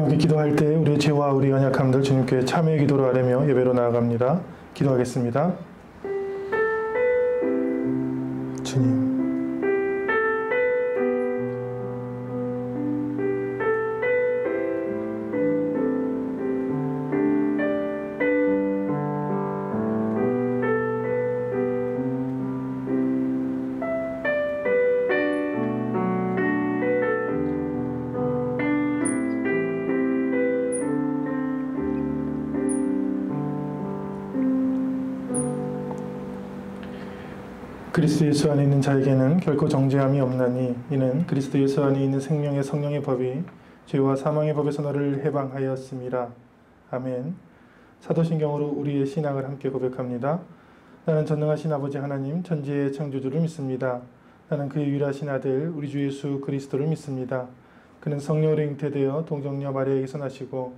함께 기도할 때 우리의 죄와 우리 연약함들 주님께 참회의 기도로 아뢰며 예배로 나아갑니다. 기도하겠습니다. 주님, 그리스도 예수 안에 있는 자에게는 결코 정죄함이 없나니 이는 그리스도 예수 안에 있는 생명의 성령의 법이 죄와 사망의 법에서 너를 해방하였음이라. 아멘. 사도신경으로 우리의 신앙을 함께 고백합니다. 나는 전능하신 아버지 하나님 천지의 창조주를 믿습니다. 나는 그의 유일하신 아들 우리 주 예수 그리스도를 믿습니다. 그는 성령으로 잉태되어 동정녀 마리아에게서 나시고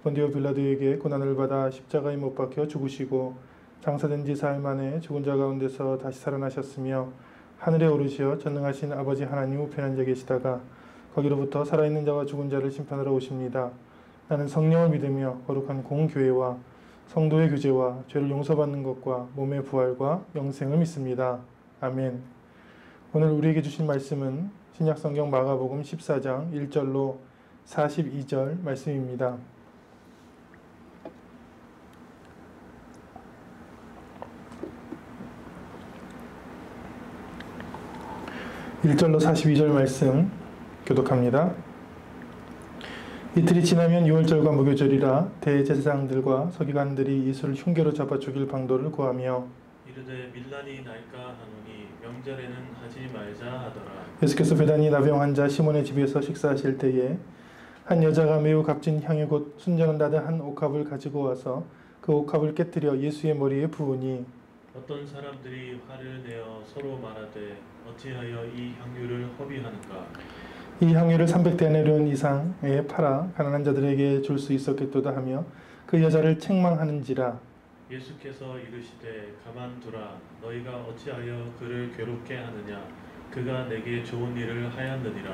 본디오 빌라도에게 고난을 받아 십자가에 못 박혀 죽으시고 장사된 지 사흘 만에 죽은 자 가운데서 다시 살아나셨으며 하늘에 오르시어 전능하신 아버지 하나님 우편에 앉아 계시다가 거기로부터 살아있는 자와 죽은 자를 심판하러 오십니다. 나는 성령을 믿으며 거룩한 공교회와 성도의 교제와 죄를 용서받는 것과 몸의 부활과 영생을 믿습니다. 아멘. 오늘 우리에게 주신 말씀은 신약성경 마가복음 14장 1절로 42절 말씀입니다. 1절로 42절 말씀 교독합니다. 이틀이 지나면 유월절과 무교절이라 대제사장들과 서기관들이 예수를 흉계로 잡아 죽일 방도를 구하며 이르되 밀란이 날까 하노니 명절에는 하지 말자 하더라. 예수께서 베다니 나병 환자 시몬의 집에서 식사하실 때에 한 여자가 매우 값진 향유 곧 순전한 나드 한 옥합을 가지고 와서 그 옥합을 깨뜨려 예수의 머리에 부으니 어떤 사람들이 화를 내어 서로 말하되 어찌하여 이 향유를 허비하는가. 이 향유를 300데나리온 이상에 팔아 가난한 자들에게 줄 수 있었겠도다 하며 그 여자를 책망하는지라. 예수께서 이르시되 가만두라. 너희가 어찌하여 그를 괴롭게 하느냐. 그가 내게 좋은 일을 하였느니라.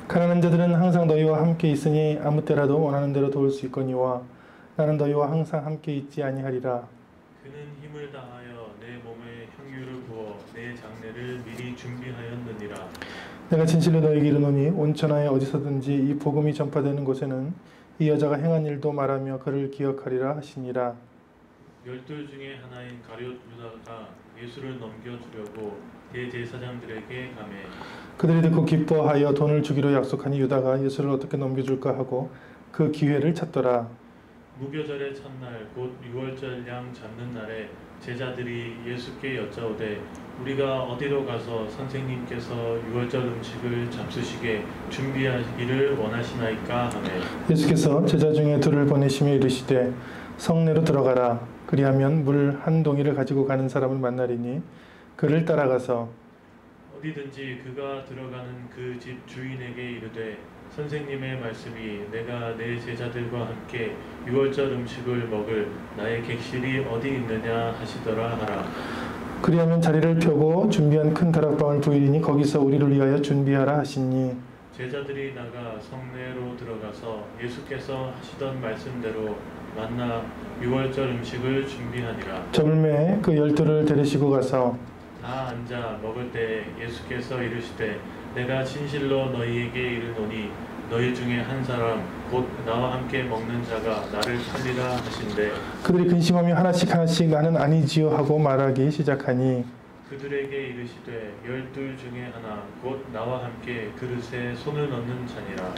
가난한 자들은 항상 너희와 함께 있으니 아무 때라도 원하는 대로 도울 수 있거니와 나는 너희와 항상 함께 있지 아니하리라. 그는 힘을 다하여 내 몸에 향유를 부어 내 장례를 미리 준비하였느니라. 내가 진실로 너희에게 이르노니 온 천하에 어디서든지 이 복음이 전파되는 곳에는 이 여자가 행한 일도 말하며 그를 기억하리라 하시니라. 12 중에 하나인 가룟 유다가 예수를 넘겨주려고 대제사장들에게 가매 그들이 듣고 기뻐하여 돈을 주기로 약속하니 유다가 예수를 어떻게 넘겨줄까 하고 그 기회를 찾더라. 무교절의 첫날 곧 유월절 양 잡는 날에 제자들이 예수께 여짜오되 우리가 어디로 가서 선생님께서 유월절 음식을 잡수시게 준비하기를 원하시나이까 하매 예수께서 제자 중에 둘을 보내시며 이르시되 성내로 들어가라. 그리하면 물 한 동이를 가지고 가는 사람을 만나리니 그를 따라가서 어디든지 그가 들어가는 그 집 주인에게 이르되 선생님의 말씀이 내가 내 제자들과 함께 유월절 음식을 먹을 나의 객실이 어디 있느냐 하시더라 하라. 그리하면 자리를 펴고 준비한 큰 다락방을 부이리니 거기서 우리를 위하여 준비하라 하시니 제자들이 나가 성내로 들어가서 예수께서 하시던 말씀대로 만나 유월절 음식을 준비하니라. 저물매에 그 12를 데리시고 가서 다 앉아 먹을 때 예수께서 이르시되 내가 진실로 너희에게 이르노니 너희 중에 한 사람 곧 나와 함께 먹는 자가 나를 살리라 하신대. 그들이 근심하며 하나씩 나는 아니지요 하고 말하기 시작하니 그들에게 이르시되 12 중에 하나 곧 나와 함께 그릇에 손을 넣는 자니라.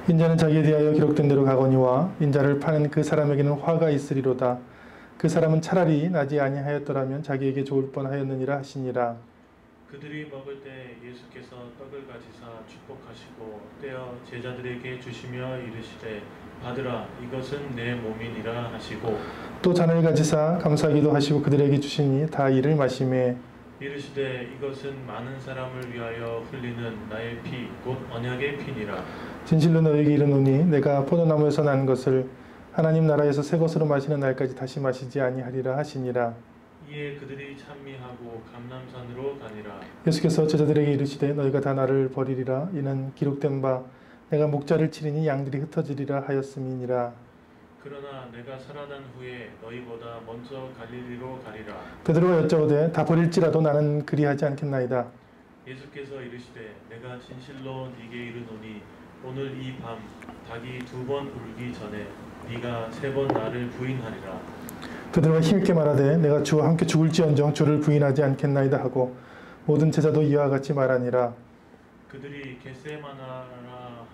인자는 자기에 대하여 기록된 대로 가거니와 인자를 파는 그 사람에게는 화가 있으리로다. 그 사람은 차라리 나지 아니하였더라면 자기에게 좋을 뻔하였느니라 하시니라. 그들이 먹을 때 예수께서 떡을 가지사 축복하시고 떼어 제자들에게 주시며 이르시되 받으라 이것은 내 몸이니라 하시고 또 잔을 가지사 감사하기도 하시고 그들에게 주시니 다 이를 마시매 이르시되 이것은 많은 사람을 위하여 흘리는 나의 피 곧 언약의 피니라. 진실로 너에게 이르노니 내가 포도나무에서 난 것을 하나님 나라에서 새 것으로 마시는 날까지 다시 마시지 아니하리라 하시니라. 이에 그들이 찬미하고 감람산으로 가니라. 예수께서 제자들에게 이르시되 너희가 다 나를 버리리라. 이는 기록된 바 내가 목자를 치리니 양들이 흩어지리라 하였음이니라. 그러나 내가 살아난 후에 너희보다 먼저 갈릴리로 가리라. 베드로가 여짜오되 다 버릴지라도 나는 그리하지 않겠나이다. 예수께서 이르시되 내가 진실로 네게 이르노니 오늘 이 밤 닭이 2번 울기 전에 네가 3번 나를 부인하리라. 베드로가 힘있게 말하되 내가 주와 함께 죽을지언정 주를 부인하지 않겠나이다 하고 모든 제자도 이와 같이 말하니라. 그들이 겟세마나라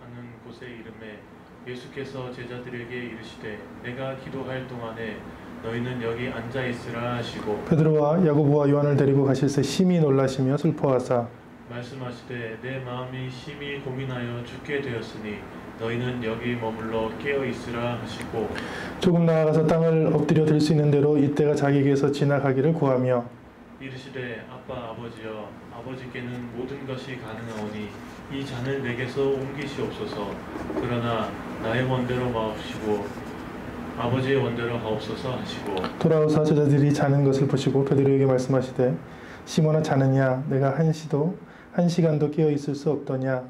하는 곳에 이름에 예수께서 제자들에게 이르시되 내가 기도할 동안에 너희는 여기 앉아 있으라 하시고 베드로와 야고보와 요한을 데리고 가실새 심히 놀라시며 슬퍼하사 말씀하시되 내 마음이 심히 고민하여 죽게 되었으니 너희는 여기 머물러 깨어 있으라 하시고 조금 나아가서 땅을 엎드려 들 수 있는 대로 이때가 자기에게서 지나가기를 구하며 이르시되 아빠 아버지여 아버지께는 모든 것이 가능하오니 이 잔을 내게서 옮기시옵소서. 그러나 나의 원대로 마옵시고 아버지의 원대로 하옵소서 하시고 돌아오사 제자들이 자는 것을 보시고 베드로에게 말씀하시되 시몬아 자느냐 내가 한 시간도 깨어 있을 수 없더냐.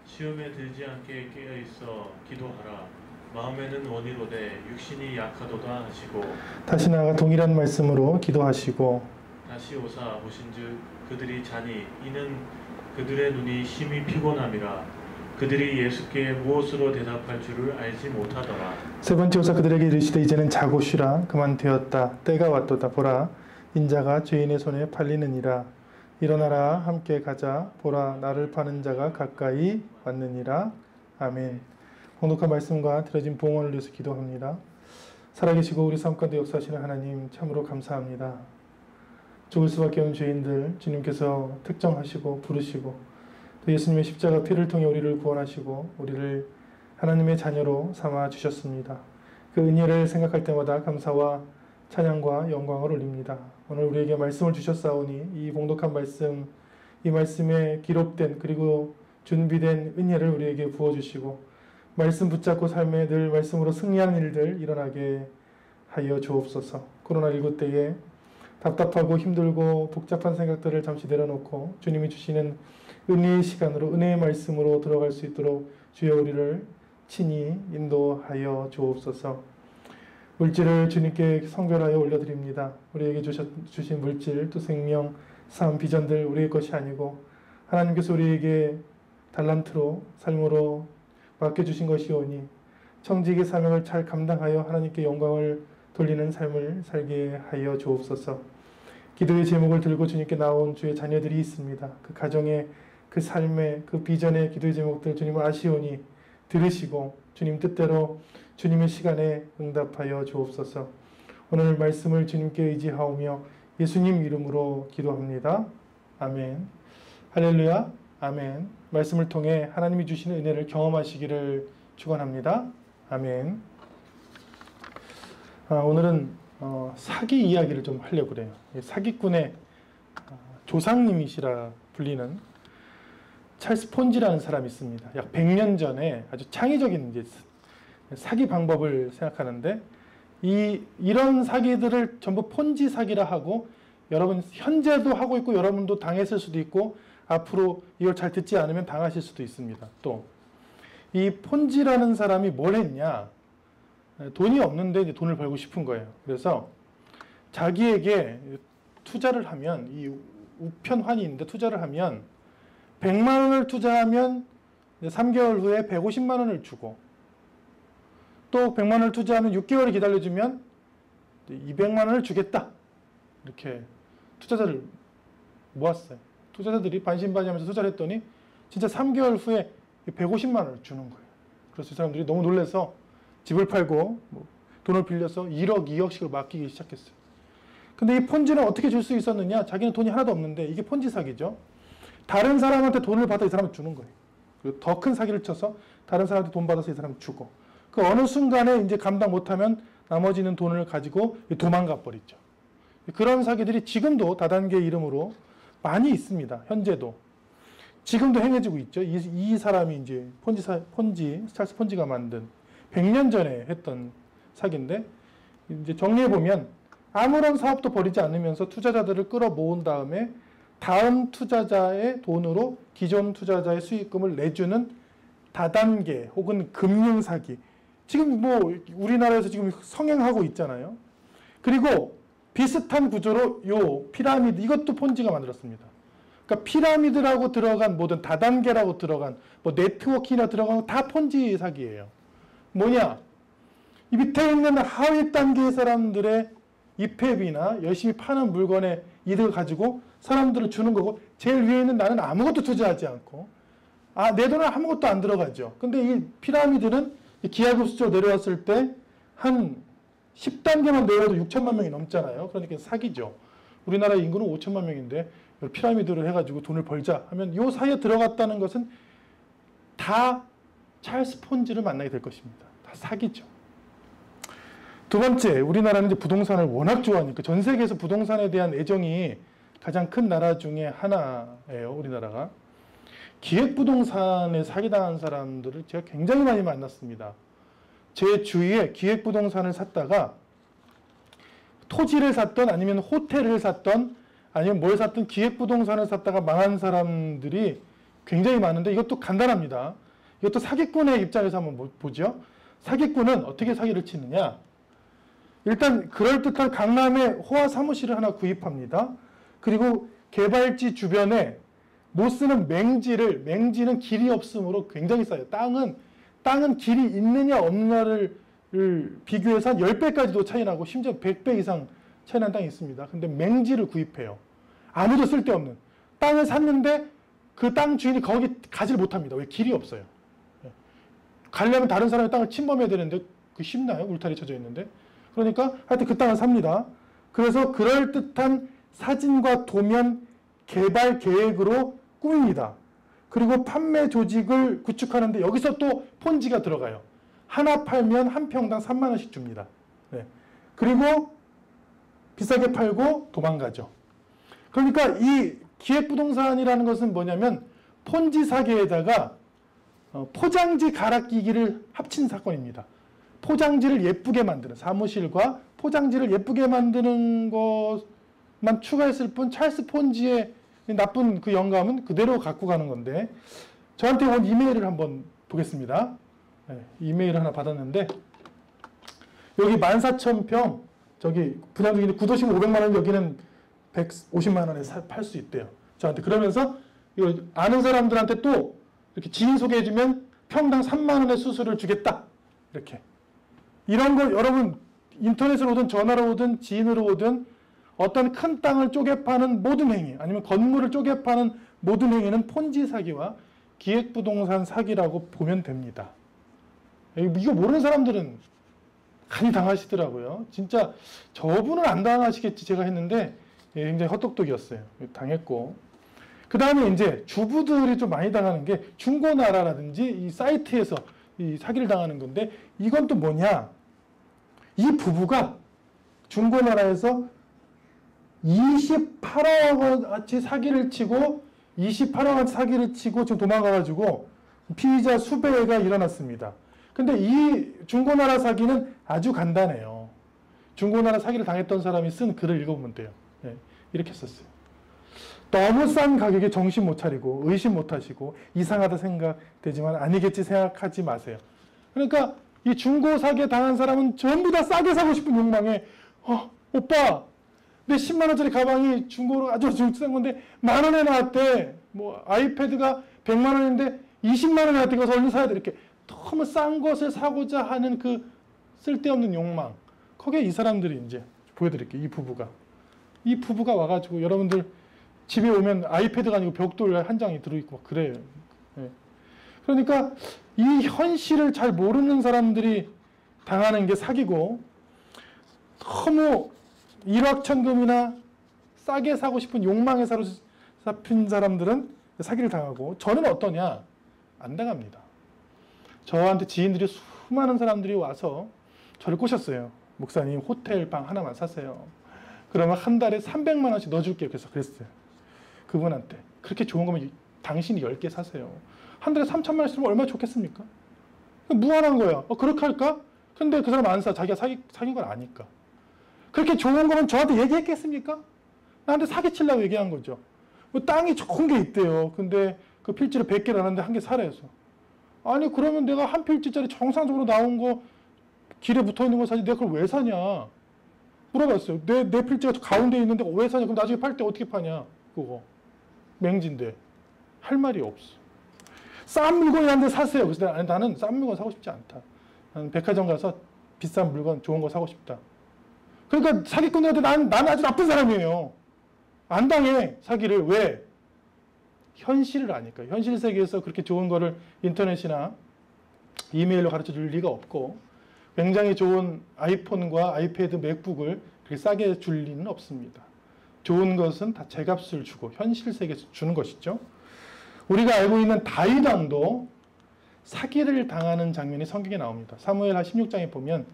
시험에 들지 않게 깨어 있어 기도하라. 마음에는 원이로되 육신이 약하도다 하시고 다시 나아가 동일한 말씀으로 기도하시고 다시 오사 보신즉 그들이 자니 이는 그들의 눈이 심히 피곤함이라. 그들이 예수께 무엇으로 대답할 줄을 알지 못하더라. 세 번째 오사 그들에게 이르시되 이제는 자고 쉬라. 그만 되었다. 때가 왔도다. 보라 인자가 죄인의 손에 팔리느니라. 일어나라 함께 가자. 보라 나를 파는 자가 가까이 왔느니라. 아멘. hon독한 말씀과 드려진 봉헌을 위해서 기도합니다. 살아계시고 우리 삶 가운데 역사하시는 하나님 참으로 감사합니다. 죽을 수밖에 없는 죄인들 주님께서 특정하시고 부르시고 또 예수님의 십자가 피를 통해 우리를 구원하시고 우리를 하나님의 자녀로 삼아 주셨습니다. 그 은혜를 생각할 때마다 감사와 찬양과 영광을 올립니다. 오늘 우리에게 말씀을 주셨사오니 이 봉독한 말씀, 이 말씀에 기록된 그리고 준비된 은혜를 우리에게 부어주시고 말씀 붙잡고 삶에 늘 말씀으로 승리하는 일들 일어나게 하여 주옵소서. 코로나19 때에 답답하고 힘들고 복잡한 생각들을 잠시 내려놓고 주님이 주시는 은혜의 시간으로 은혜의 말씀으로 들어갈 수 있도록 주여 우리를 친히 인도하여 주옵소서. 물질을 주님께 성별하여 올려드립니다. 우리에게 주신 물질, 또 생명, 삶, 비전들 우리의 것이 아니고 하나님께서 우리에게 달란트로 삶으로 맡겨주신 것이오니 청지기의 사명을 잘 감당하여 하나님께 영광을 돌리는 삶을 살게 하여 주옵소서. 기도의 제목을 들고 주님께 나온 주의 자녀들이 있습니다. 그 가정의 그 삶의 그 비전의 기도의 제목들 주님을 아시오니 들으시고 주님 뜻대로 주님의 시간에 응답하여 주옵소서. 오늘 말씀을 주님께 의지하오며 예수님 이름으로 기도합니다. 아멘. 할렐루야. 아멘. 말씀을 통해 하나님이 주시는 은혜를 경험하시기를 축원합니다. 아멘. 오늘은 사기 이야기를 좀 하려고 그래요. 사기꾼의 조상님이시라 불리는 찰스 폰지라는 사람이 있습니다. 약 100년 전에 아주 창의적인 이제 사기 방법을 생각하는데 이런 사기들을 전부 폰지 사기라 하고 여러분 현재도 하고 있고 여러분도 당했을 수도 있고 앞으로 이걸 잘 듣지 않으면 당하실 수도 있습니다. 또 이 폰지라는 사람이 뭘 했냐? 돈이 없는데 이제 돈을 벌고 싶은 거예요. 그래서 자기에게 투자를 하면 이 우편환이 있는데 투자를 하면 100만 원을 투자하면 3개월 후에 150만 원을 주고 또 100만 원을 투자하면 6개월을 기다려주면 200만 원을 주겠다. 이렇게 투자자를 모았어요. 투자자들이 반신반의하면서 투자를 했더니 진짜 3개월 후에 150만 원을 주는 거예요. 그래서 이 사람들이 너무 놀라서 집을 팔고 돈을 빌려서 1억, 2억씩을 맡기기 시작했어요. 근데 이 폰지는 어떻게 줄 수 있었느냐? 자기는 돈이 하나도 없는데 이게 폰지 사기죠. 다른 사람한테 돈을 받아 이 사람은 주는 거예요. 그리고 더 큰 사기를 쳐서 다른 사람한테 돈 받아서 이 사람 주고 그 어느 순간에 이제 감당 못하면 나머지는 돈을 가지고 도망가 버리죠. 그런 사기들이 지금도 다단계 이름으로 많이 있습니다. 현재도. 지금도 행해지고 있죠. 이 사람이 이제 찰스 폰지가 만든 100년 전에 했던 사기인데 이제 정리해보면 아무런 사업도 벌이지 않으면서 투자자들을 끌어모은 다음에 다음 투자자의 돈으로 기존 투자자의 수익금을 내주는 다단계 혹은 금융 사기. 지금 뭐 우리나라에서 지금 성행하고 있잖아요. 그리고 비슷한 구조로 요 피라미드, 이것도 폰지가 만들었습니다. 그러니까 피라미드라고 들어간 모든 다단계라고 들어간 뭐 네트워킹이나 들어간 다 폰지 사기예요. 뭐냐? 이 밑에 있는 하위 단계의 사람들의 입회비나 열심히 파는 물건의 이득을 가지고 사람들을 주는 거고, 제일 위에 있는 나는 아무것도 투자하지 않고, 내 돈은 아무것도 안 들어가죠. 근데 이 피라미드는 기하급수적으로 내려왔을 때 한 10단계만 내려도 6천만 명이 넘잖아요. 그러니까 사기죠. 우리나라 인구는 5천만 명인데 피라미드를 해가지고 돈을 벌자 하면 이 사이에 들어갔다는 것은 다 찰스 폰지를 만나게 될 것입니다. 다 사기죠. 두 번째, 우리나라는 이제 부동산을 워낙 좋아하니까 전 세계에서 부동산에 대한 애정이 가장 큰 나라 중에 하나예요, 우리나라가. 기획부동산에 사기당한 사람들을 제가 굉장히 많이 만났습니다. 제 주위에 기획부동산을 샀다가 토지를 샀던 아니면 호텔을 샀던 아니면 뭘 샀던 기획부동산을 샀다가 망한 사람들이 굉장히 많은데, 이것도 간단합니다. 이것도 사기꾼의 입장에서 한번 보죠. 사기꾼은 어떻게 사기를 치느냐. 일단 그럴듯한 강남에 호화 사무실을 하나 구입합니다. 그리고 개발지 주변에 못 쓰는 맹지는 길이 없으므로 굉장히 싸요. 땅은 길이 있느냐 없느냐를 비교해서 한 10배까지도 차이 나고 심지어 100배 이상 차이 난 땅이 있습니다. 근데 맹지를 구입해요. 아무도 쓸데없는 땅을 샀는데 그 땅 주인이 거기 가지를 못합니다. 왜? 길이 없어요. 가려면 다른 사람의 땅을 침범해야 되는데 그 쉽나요? 울타리 쳐져 있는데. 그러니까 하여튼 그 땅을 삽니다. 그래서 그럴듯한 사진과 도면 개발 계획으로 꾸밉니다. 그리고 판매 조직을 구축하는데 여기서 또 폰지가 들어가요. 하나 팔면 한 평당 3만 원씩 줍니다. 네. 그리고 비싸게 팔고 도망가죠. 그러니까 이 기획부동산이라는 것은 뭐냐면 폰지 사기에다가 포장지 갈아 끼기를 합친 사건입니다. 포장지를 예쁘게 만드는, 사무실과 포장지를 예쁘게 만드는 것만 추가했을 뿐 찰스 폰지의 나쁜 그 영감은 그대로 갖고 가는 건데, 저한테 온 이메일을 한번 보겠습니다. 네, 이메일을 하나 받았는데, 여기 14,000평, 저기 분양 중인데 구도심 500만 원, 여기는 150만 원에 팔 수 있대요. 저한테. 그러면서 이거 아는 사람들한테 또 이렇게 지인 소개해주면 평당 3만 원의 수수료를 주겠다. 이렇게. 이런 거 여러분 인터넷으로 오든 전화로 오든 지인으로 오든 어떤 큰 땅을 쪼개 파는 모든 행위, 아니면 건물을 쪼개 파는 모든 행위는 폰지 사기와 기획부동산 사기라고 보면 됩니다. 이거 모르는 사람들은 많이 당하시더라고요. 진짜 저분은 안 당하시겠지 제가 했는데 굉장히 헛똑똑이었어요. 당했고. 그 다음에 이제 주부들이 좀 많이 당하는 게 중고나라라든지 이 사이트에서 이 사기를 당하는 건데, 이건 또 뭐냐. 이 부부가 중고나라에서 28억 원어치 사기를 치고 28억 원 사기를 치고 지금 도망가가지고 피의자 수배가 일어났습니다. 근데 이 중고나라 사기는 아주 간단해요. 중고나라 사기를 당했던 사람이 쓴 글을 읽어보면 돼요. 네, 이렇게 썼어요. 너무 싼 가격에 정신 못 차리고 의심 못 하시고 이상하다 생각되지만 아니겠지 생각하지 마세요. 그러니까 이 중고 사기에 당한 사람은 전부 다 싸게 사고 싶은 욕망에 오빠 내 10만 원짜리 가방이 중고로 아주 싼 건데 만 원에 나왔대. 뭐 아이패드가 100만 원인데 20만 원에 나왔대. 그래서 얼른 사야 돼. 이렇게 너무 싼 것을 사고자 하는 그 쓸데없는 욕망. 거기에 이 사람들이 이제 보여드릴게요. 이 부부가 와가지고 여러분들 집에 오면 아이패드가 아니고 벽돌 한 장이 들어있고 막 그래요. 네. 그러니까 이 현실을 잘 모르는 사람들이 당하는 게 사기고, 너무 일확천금이나 싸게 사고 싶은 욕망에 사로잡힌 사람들은 사기를 당하고, 저는 어떠냐? 안 당합니다. 저한테 지인들이 수많은 사람들이 와서 저를 꼬셨어요. 목사님 호텔 방 하나만 사세요. 그러면 한 달에 300만 원씩 넣어줄게요. 그래서 그랬어요. 그분한테. 그렇게 좋은 거면 당신이 10개 사세요. 한 달에 3천만 원 쓰면 얼마나 좋겠습니까? 무한한 거야. 그렇게 할까? 근데 그 사람 안 사. 자기가 사귄 걸 아니까. 그렇게 좋은 거면 저한테 얘기했겠습니까? 나한테 사기치려고 얘기한 거죠. 뭐 땅이 좋은 게 있대요. 근데 그 필지를 100개를 하는데 한 개 사라 해서. 아니 그러면 내가 한 필지짜리 정상적으로 나온 거 길에 붙어있는 거 사지 내가 그걸 왜 사냐 물어봤어요. 내 필지가 가운데 있는데 왜 사냐. 그럼 나중에 팔 때 어떻게 파냐 그거 맹지인데 할 말이 없어. 싼 물건이란데 사세요. 그래서 나는 싼 물건 사고 싶지 않다. 나는 백화점 가서 비싼 물건 좋은 거 사고 싶다. 그러니까 사기꾼들한테 나는 아주 나쁜 사람이에요. 안 당해 사기를. 왜? 현실을 아니까. 현실 세계에서 그렇게 좋은 거를 인터넷이나 이메일로 가르쳐 줄 리가 없고 굉장히 좋은 아이폰과 아이패드, 맥북을 그렇게 싸게 줄 리는 없습니다. 좋은 것은 다 제값을 주고 현실 세계에서 주는 것이죠. 우리가 알고 있는 다윗 왕도 사기를 당하는 장면이 성경에 나옵니다. 사무엘하 16장에 보면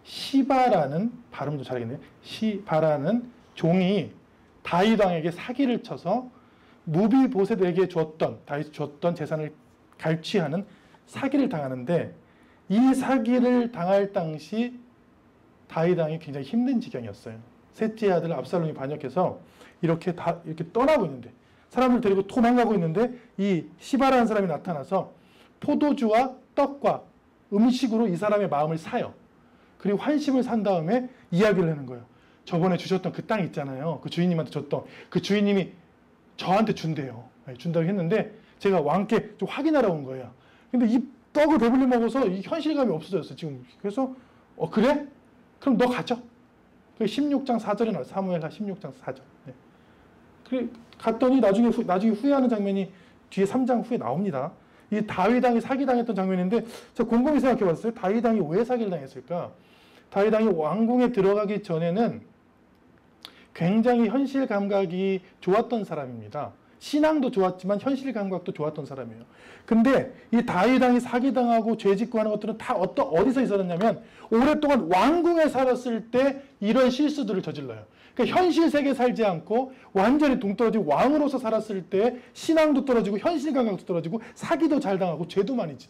시바라는, 발음도 잘하겠네요. 시바라는 종이 다윗 왕에게 사기를 쳐서 무비보셋에게 다윗이 줬던 재산을 갈취하는 사기를 당하는데 이 사기를 당할 당시 다윗 왕이 굉장히 힘든 지경이었어요. 셋째 아들 압살롬이 반역해서 이렇게 떠나고 있는데 사람을 데리고 도망가고 있는데 이 시바라는 사람이 나타나서 포도주와 떡과 음식으로 이 사람의 마음을 사요. 그리고 환심을 산 다음에 이야기를 하는 거예요. 저번에 주셨던 그 땅 있잖아요. 그 주인님한테 줬던 그 주인님이 저한테 준대요. 준다고 했는데 제가 왕께 좀 확인하러 온 거예요. 근데 이 떡을 배불리 먹어서 이 현실감이 없어졌어요. 지금. 그래서 그래? 그럼 너 가져. 16장 4절에 나와요. 사무엘하 16장 4절. 네. 그래 갔더니 나중에 후회하는 장면이 뒤에 3장 후에 나옵니다. 이 다윗 왕이 사기당했던 장면인데 제가 곰곰이 생각해 봤어요. 다윗 왕이 왜 사기를 당했을까? 다윗 왕이 왕궁에 들어가기 전에는 굉장히 현실 감각이 좋았던 사람입니다. 신앙도 좋았지만 현실 감각도 좋았던 사람이에요. 근데 이 다윗 왕이 사기당하고 죄짓고 하는 것들은 다 어디서 있었냐면 오랫동안 왕궁에 살았을 때 이런 실수들을 저질러요. 그러니까 현실 세계에 살지 않고 완전히 동떨어지고 왕으로서 살았을 때 신앙도 떨어지고 현실 감각도 떨어지고 사기도 잘 당하고 죄도 많이 짓.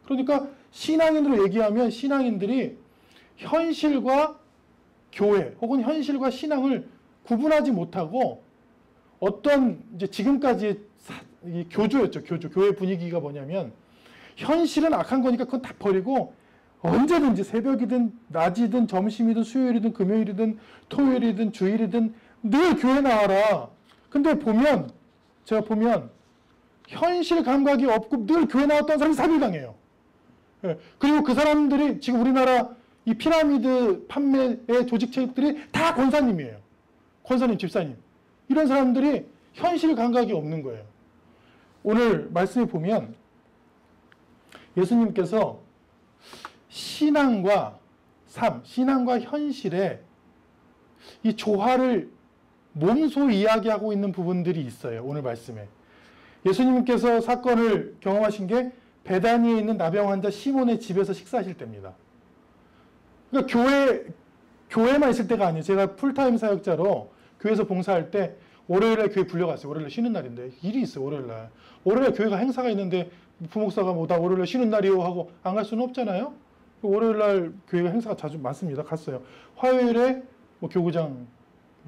그러니까 신앙인으로 얘기하면 신앙인들이 현실과 교회 혹은 현실과 신앙을 구분하지 못하고 어떤 이제 지금까지의 교조였죠. 교회 분위기가 뭐냐면 현실은 악한 거니까 그건 다 버리고 언제든지 새벽이든 낮이든 점심이든 수요일이든 금요일이든 토요일이든 주일이든 늘 교회 나와라. 근데 제가 보면 현실 감각이 없고 늘 교회 나왔던 사람이 사기당해요. 그리고 그 사람들이 지금 우리나라 이 피라미드 판매의 조직 체육들이 다 권사님이에요. 권사님, 집사님. 이런 사람들이 현실 감각이 없는 거예요. 오늘 말씀에 보면 예수님께서 신앙과 삶, 신앙과 현실의 이 조화를 몸소 이야기하고 있는 부분들이 있어요. 오늘 말씀에. 예수님께서 사건을 경험하신 게 베다니에 있는 나병 환자 시몬의 집에서 식사하실 때입니다. 그러니까 교회만 있을 때가 아니에요. 제가 풀타임 사역자로 교회에서 봉사할 때 월요일에 교회 불려갔어요. 월요일에 쉬는 날인데 일이 있어요. 월요일날. 월요일에 교회가 행사가 있는데 부목사가 나 월요일에 쉬는 날이요 하고 안 갈 수는 없잖아요. 월요일날 교회가 행사가 자주 많습니다. 갔어요. 화요일에 교구장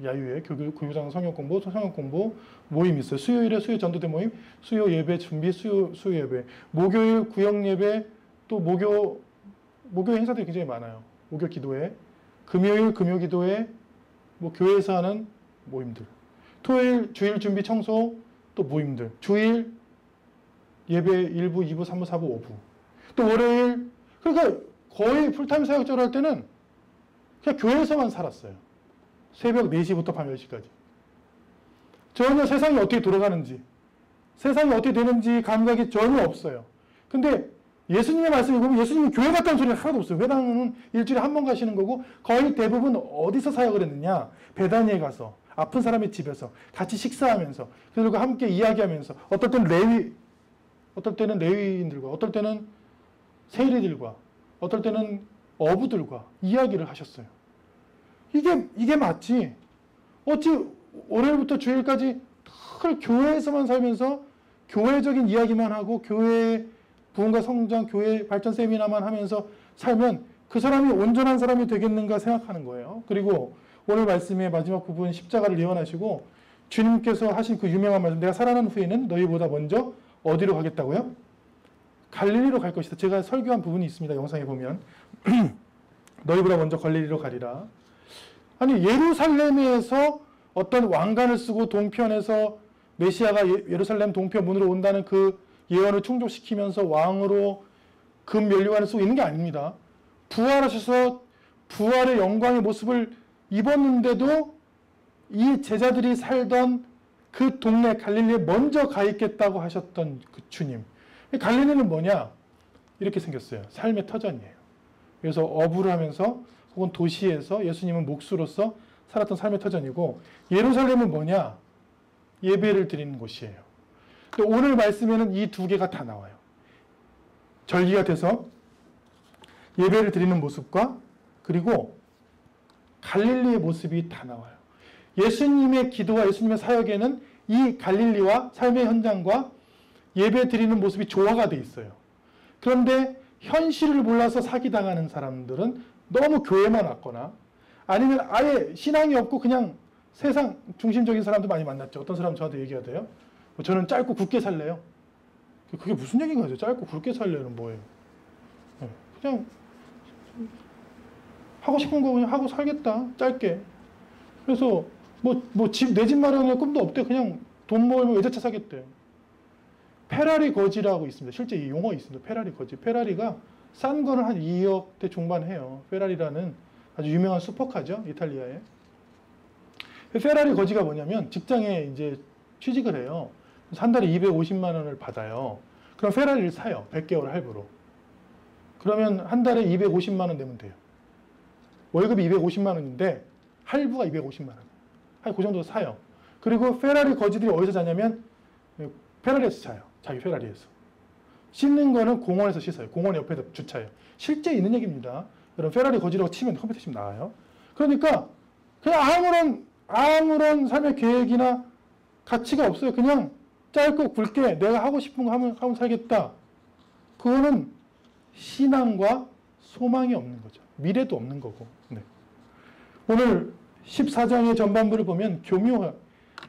야유회, 교구장 성경 공부 모임 있어요. 수요일에 수요 전도대 모임, 수요 예배 준비, 수요 예배, 목요일 구역 예배, 또 목요 행사들이 굉장히 많아요. 목요 기도회, 금요일 금요 기도회, 교회에서 하는 모임들, 토요일 주일 준비 청소, 또 모임들, 주일 예배 1부, 2부, 3부, 4부, 5부, 또 월요일. 그러니까 거의 풀타임 사역자로 할 때는 그냥 교회에서만 살았어요. 새벽 4시부터 밤 10시까지. 전혀 세상이 어떻게 돌아가는지, 세상이 어떻게 되는지 감각이 전혀 없어요. 근데 예수님의 말씀을 보면 예수님이 교회 갔다는 소리가 하나도 없어요. 회당은 일주일에 한 번 가시는 거고 거의 대부분 어디서 사역을 했느냐? 베다니에 가서 아픈 사람의 집에서 같이 식사하면서 그들과 함께 이야기하면서 어떨 때는 레위인들과 어떨 때는 세리들과 어떨 때는 어부들과 이야기를 하셨어요. 이게 맞지? 어찌 월요일부터 주일까지 늘 교회에서만 살면서 교회적인 이야기만 하고 교회 부흥과 성장, 교회 발전 세미나만 하면서 살면 그 사람이 온전한 사람이 되겠는가 생각하는 거예요. 그리고 오늘 말씀의 마지막 부분 십자가를 예언하시고 주님께서 하신 그 유명한 말씀, 내가 살아난 후에는 너희보다 먼저 어디로 가겠다고요? 갈릴리로 갈 것이다. 제가 설교한 부분이 있습니다. 영상에 보면 너희보다 먼저 갈릴리로 가리라. 아니 예루살렘에서 어떤 왕관을 쓰고 동편에서 메시아가 예루살렘 동편문으로 온다는 그 예언을 충족시키면서 왕으로 금 면류관을 쓰고 있는 게 아닙니다. 부활하셔서 부활의 영광의 모습을 입었는데도 이 제자들이 살던 그 동네 갈릴리에 먼저 가 있겠다고 하셨던 그 주님. 갈릴리는 뭐냐? 이렇게 생겼어요. 삶의 터전이에요. 그래서 어부를 하면서 혹은 도시에서 예수님은 목수로서 살았던 삶의 터전이고, 예루살렘은 뭐냐? 예배를 드리는 곳이에요. 근데 오늘 말씀에는 이 두 개가 다 나와요. 절기가 돼서 예배를 드리는 모습과 그리고 갈릴리의 모습이 다 나와요. 예수님의 기도와 예수님의 사역에는 이 갈릴리와 삶의 현장과 예배 드리는 모습이 조화가 돼 있어요. 그런데 현실을 몰라서 사기당하는 사람들은 너무 교회만 왔거나 아니면 아예 신앙이 없고 그냥 세상 중심적인 사람도 많이 만났죠. 어떤 사람 저한테 얘기하대요. 저는 짧고 굵게 살래요. 그게 무슨 얘기인 거죠? 짧고 굵게 살래는 뭐예요? 그냥 하고 싶은 거 그냥 하고 살겠다. 짧게. 그래서 내 집 마련할 꿈도 없대. 그냥 돈 모으면 외제차 사겠대. 페라리 거지라고 있습니다. 실제 이 용어 있습니다. 페라리 거지. 페라리가 싼 거는 한 2억대 중반 해요. 페라리라는 아주 유명한 슈퍼카죠. 이탈리아에. 페라리 거지가 뭐냐면 직장에 이제 취직을 해요. 그래서 한 달에 250만 원을 받아요. 그럼 페라리를 사요. 100개월 할부로. 그러면 한 달에 250만 원 내면 돼요. 월급이 250만 원인데 할부가 250만 원. 한 그 정도 사요. 그리고 페라리 거지들이 어디서 자냐면 페라리에서 자요. 자기 페라리에서. 씻는 거는 공원에서 씻어요. 공원 옆에다 주차해요. 실제 있는 얘기입니다. 여러분 페라리 거지라고 치면 컴퓨터 치면 나와요. 그러니까 그냥 아무런 삶의 계획이나 가치가 없어요. 그냥 짧고 굵게 내가 하고 싶은 거 하면 살겠다. 그거는 신앙과 소망이 없는 거죠. 미래도 없는 거고. 네. 오늘 14장의 전반부를 보면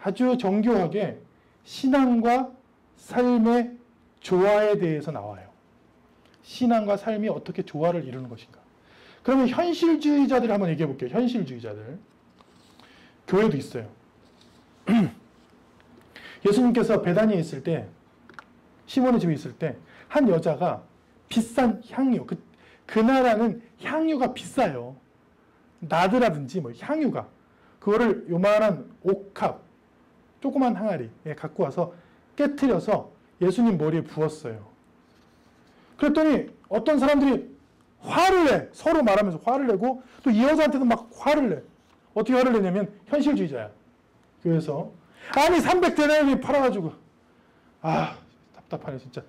아주 정교하게 신앙과 삶의 조화에 대해서 나와요. 신앙과 삶이 어떻게 조화를 이루는 것인가. 그러면 현실주의자들 한번 얘기해 볼게요. 현실주의자들. 교회도 있어요. 예수님께서 베다니에 있을 때, 시몬의 집에 있을 때, 한 여자가 비싼 향유, 그 나라는 향유가 비싸요. 나드라든지 향유가. 그거를 요만한 옥합, 조그만 항아리에 갖고 와서 깨트려서 예수님 머리에 부었어요. 그랬더니 어떤 사람들이 화를 내. 서로 말하면서 화를 내고 또 이 여자한테도 막 화를 내. 어떻게 화를 내냐면 현실주의자야. 교회에서. 아니 300데나리온이 팔아가지고 답답하네 진짜.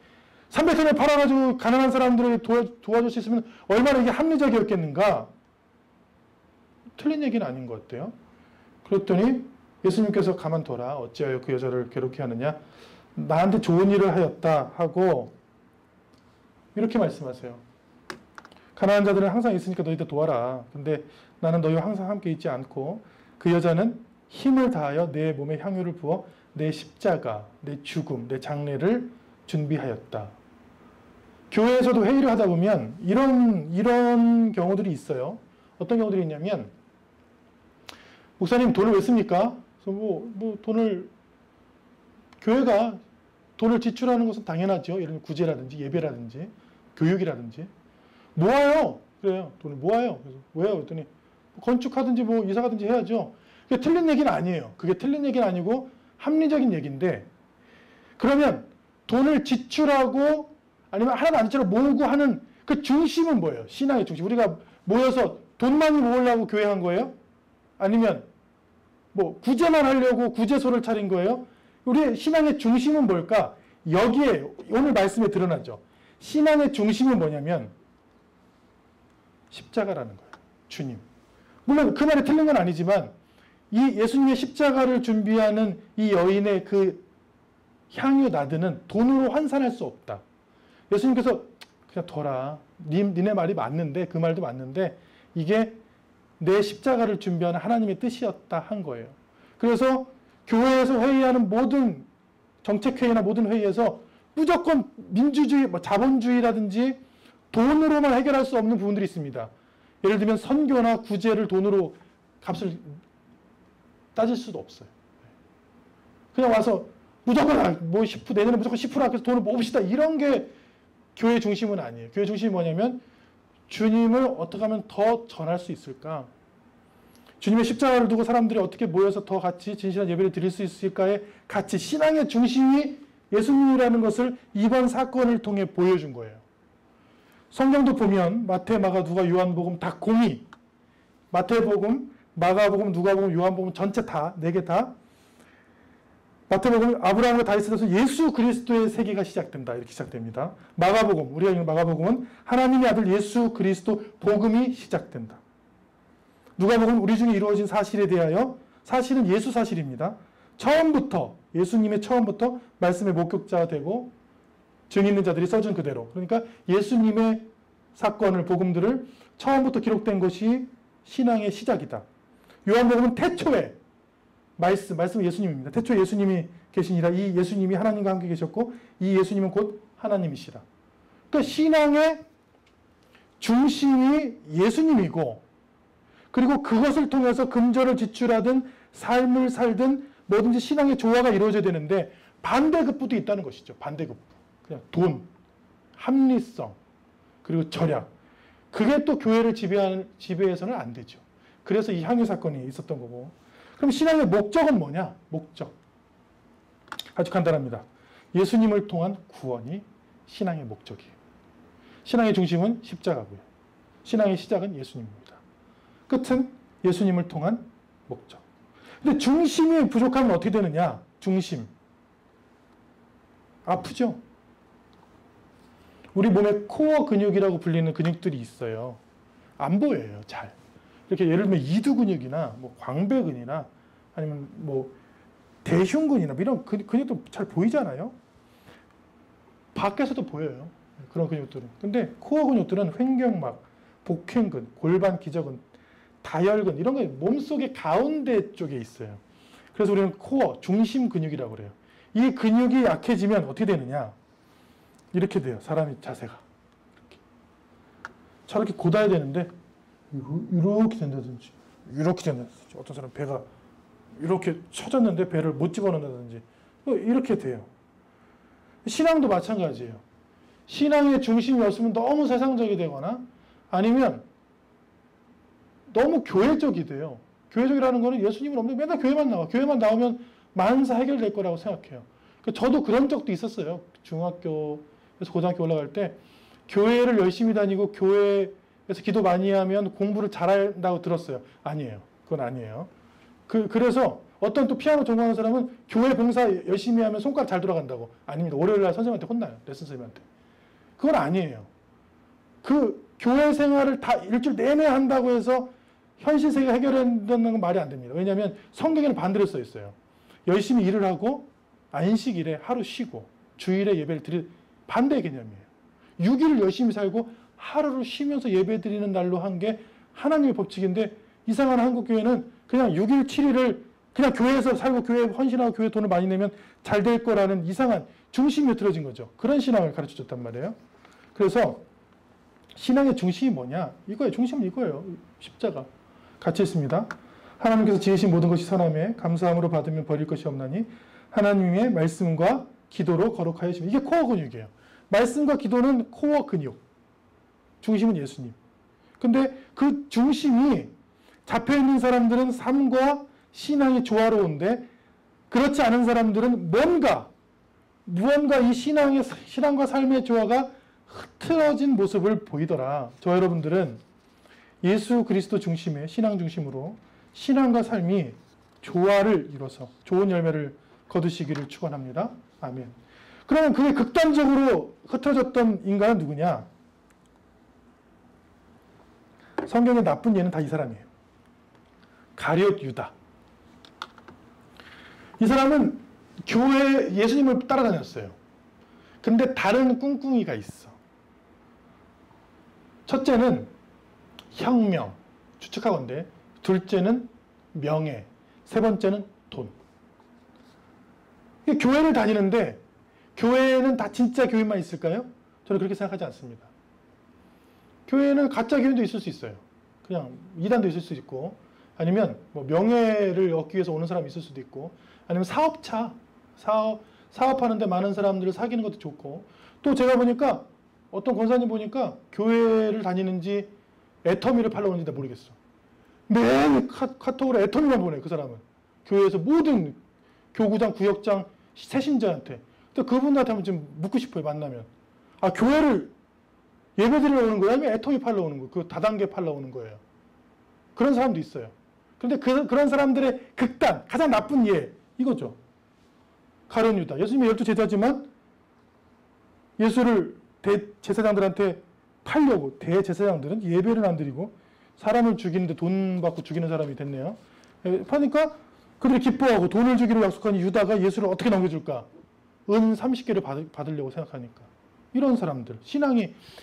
300데나리온 팔아가지고 가난한 사람들을 도와줄 수 있으면 얼마나 이게 합리적이었겠는가. 틀린 얘기는 아닌 것 같아요. 그랬더니 예수님께서 가만둬라. 어찌하여 그 여자를 괴롭게 하느냐. 나한테 좋은 일을 하였다 하고 이렇게 말씀하세요. 가난한 자들은 항상 있으니까 너희들 도와라. 근데 나는 너희와 항상 함께 있지 않고 그 여자는 힘을 다하여 내 몸에 향유를 부어 내 십자가, 내 죽음, 내 장례를 준비하였다. 교회에서도 회의를 하다 보면 이런 경우들이 있어요. 어떤 경우들이 있냐면 목사님 돈을 왜 씁니까? 그래서 교회가 돈을 지출하는 것은 당연하죠. 예를 들면 구제라든지 예배라든지 교육이라든지 모아요. 그래요. 돈을 모아요. 그래서 왜요? 그랬더니 건축하든지 이사 가든지 해야죠. 그게 틀린 얘기는 아니에요. 그게 틀린 얘기는 아니고 합리적인 얘기인데 그러면 돈을 지출하고 아니면 하나도 안 지출하고 모으고 하는 그 중심은 뭐예요? 신앙의 중심. 우리가 모여서 돈 많이 모으려고 교회한 거예요? 아니면 구제만 하려고 구제소를 차린 거예요? 우리의 신앙의 중심은 뭘까? 여기에 오늘 말씀에 드러나죠. 신앙의 중심은 뭐냐면 십자가라는 거예요. 주님. 물론 그 말이 틀린 건 아니지만 이 예수님의 십자가를 준비하는 이 여인의 그 향유 나드는 돈으로 환산할 수 없다. 예수님께서 그냥 둬라. 니네 말이 맞는데 그 말도 맞는데 이게 내 십자가를 준비하는 하나님의 뜻이었다 한 거예요. 그래서 교회에서 회의하는 모든 정책회의나 모든 회의에서 무조건 민주주의, 뭐 자본주의라든지 돈으로만 해결할 수 없는 부분들이 있습니다. 예를 들면 선교나 구제를 돈으로 값을 따질 수도 없어요. 그냥 와서 무조건 뭐 10%, 내년에 무조건 10% 아껴서 돈을 모읍시다. 이런 게 교회 중심은 아니에요. 교회 중심이 뭐냐면 주님을 어떻게 하면 더 전할 수 있을까? 주님의 십자가를 두고 사람들이 어떻게 모여서 더 같이 진실한 예배를 드릴 수 있을까에 같이 신앙의 중심이 예수님이라는 것을 이번 사건을 통해 보여준 거예요. 성경도 보면 마태, 마가, 누가, 요한복음 다 공의. 마태복음, 마가복음, 누가복음, 요한복음 전체 다, 4개 다. 마태복음 아브라함과 다윗에서 예수 그리스도의 세계가 시작된다. 이렇게 시작됩니다. 마가복음, 우리가 읽는 마가복음은 하나님의 아들 예수 그리스도 복음이 시작된다. 누가복음 우리 중에 이루어진 사실에 대하여 사실은 예수 사실입니다. 처음부터 예수님의 처음부터 말씀의 목격자가 되고 증인 있는 자들이 써준 그대로, 그러니까 예수님의 사건을 복음들을 처음부터 기록된 것이 신앙의 시작이다. 요한복음은 태초에 말씀은 예수님입니다. 태초에 예수님이 계시니라. 이 예수님이 하나님과 함께 계셨고 이 예수님은 곧 하나님이시라. 그러니까 신앙의 중심이 예수님이고, 그리고 그것을 통해서 금전을 지출하든 삶을 살든 뭐든지 신앙의 조화가 이루어져야 되는데 반대급부도 있다는 것이죠. 반대급부. 그냥 돈, 합리성, 그리고 절약. 그게 또 교회를 지배해서는 안 되죠. 그래서 이 향유 사건이 있었던 거고. 그럼 신앙의 목적은 뭐냐? 목적. 아주 간단합니다. 예수님을 통한 구원이 신앙의 목적이에요. 신앙의 중심은 십자가고요. 신앙의 시작은 예수님입니다. 끝은 예수님을 통한 목적. 근데 중심이 부족하면 어떻게 되느냐? 중심. 아프죠? 우리 몸에 코어 근육이라고 불리는 근육들이 있어요. 안 보여요, 잘. 이렇게 예를 들면 이두 근육이나 뭐 광배근이나 아니면 뭐 대흉근이나 이런 근육도 잘 보이잖아요. 밖에서도 보여요. 그런 근육들은. 근데 코어 근육들은 횡격막, 복횡근, 골반 기저근, 다혈근 이런 게 몸속의 가운데 쪽에 있어요. 그래서 우리는 코어, 중심 근육이라고 그래요. 이 근육이 약해지면 어떻게 되느냐? 이렇게 돼요. 사람의 자세가. 저렇게 곧아야 되는데 이렇게 된다든지 이렇게 된다든지, 어떤 사람 배가 이렇게 쳐졌는데 배를 못 집어넣는다든지 이렇게 돼요. 신앙도 마찬가지예요. 신앙의 중심이 없으면 너무 세상적이 되거나 아니면 너무 교회적이 돼요. 교회적이라는 거는 예수님은 없는데 맨날 교회만 나와. 교회만 나오면 만사 해결될 거라고 생각해요. 저도 그런 적도 있었어요. 중학교에서 고등학교 올라갈 때 교회를 열심히 다니고 교회에서 기도 많이 하면 공부를 잘한다고 들었어요. 아니에요. 그건 아니에요. 그래서 어떤 또 피아노 전공하는 사람은 교회 봉사 열심히 하면 손가락 잘 돌아간다고. 아닙니다. 월요일날 선생님한테 혼나요. 레슨 선생님한테. 그건 아니에요. 그 교회 생활을 다 일주일 내내 한다고 해서 현실 세계 해결한다는 건 말이 안 됩니다. 왜냐하면 성경에는 반대로 써 있어요. 열심히 일을 하고 안식일에 하루 쉬고 주일에 예배를 드릴 반대의 개념이에요. 6일을 열심히 살고 하루를 쉬면서 예배 드리는 날로 한 게 하나님의 법칙인데, 이상한 한국 교회는 그냥 6일, 7일을 그냥 교회에서 살고 교회에 헌신하고 교회 돈을 많이 내면 잘 될 거라는 이상한 중심이 틀어진 거죠. 그런 신앙을 가르쳐줬단 말이에요. 그래서 신앙의 중심이 뭐냐? 이거예요. 중심은 이거예요. 십자가. 같이 있습니다. 하나님께서 지으신 모든 것이 선함에 감사함으로 받으면 버릴 것이 없나니 하나님의 말씀과 기도로 거룩하여 주시면, 이게 코어 근육이에요. 말씀과 기도는 코어 근육. 중심은 예수님. 근데 그 중심이 잡혀있는 사람들은 삶과 신앙이 조화로운데, 그렇지 않은 사람들은 무언가 이 신앙과 삶의 조화가 흐트러진 모습을 보이더라. 저 여러분들은 예수 그리스도 중심의 신앙 중심으로 신앙과 삶이 조화를 이뤄서 좋은 열매를 거두시기를 축원합니다. 아멘. 그러면 그게 극단적으로 흐트러졌던 인간은 누구냐? 성경의 나쁜 예는 다 이 사람이에요. 가룟 유다. 이 사람은 교회 예수님을 따라다녔어요. 근데 다른 꿍꿍이가 있어. 첫째는 혁명, 추측하건대. 둘째는 명예. 세 번째는 돈. 교회를 다니는데 교회에는 다 진짜 교인만 있을까요? 저는 그렇게 생각하지 않습니다. 교회에는 가짜 교인도 있을 수 있어요. 그냥 이단도 있을 수 있고, 아니면 뭐 명예를 얻기 위해서 오는 사람이 있을 수도 있고, 아니면 사업하는데 많은 사람들을 사귀는 것도 좋고, 또 제가 보니까 어떤 권사님 보니까 교회를 다니는지 애터미를 팔로우하는지 모르겠어. 매일 카톡으로 애터미만 보내, 그 사람은. 교회에서 모든 교구장, 구역장, 새신자한테. 근데 그분들한테 한번 좀 묻고 싶어요, 만나면. 아, 교회를 예배드리러 오는 거예요? 아니면 애터미 팔러 오는 거예요? 그 다단계 팔러 오는 거예요? 그런 사람도 있어요. 그런데 그런 사람들의 극단, 가장 나쁜 예, 이거죠. 가룟 유다. 예수님의 12제자지만 예수를 대제사장들한테 팔려고, 대제사장들은 예배를 안 드리고 사람을 죽이는데 돈 받고 죽이는 사람이 됐네요. 하니까 그들이 기뻐하고 돈을 주기로 약속한 유다가 예수를 어떻게 넘겨줄까? 은 30개를 받으려고 생각하니까. 이런 사람들.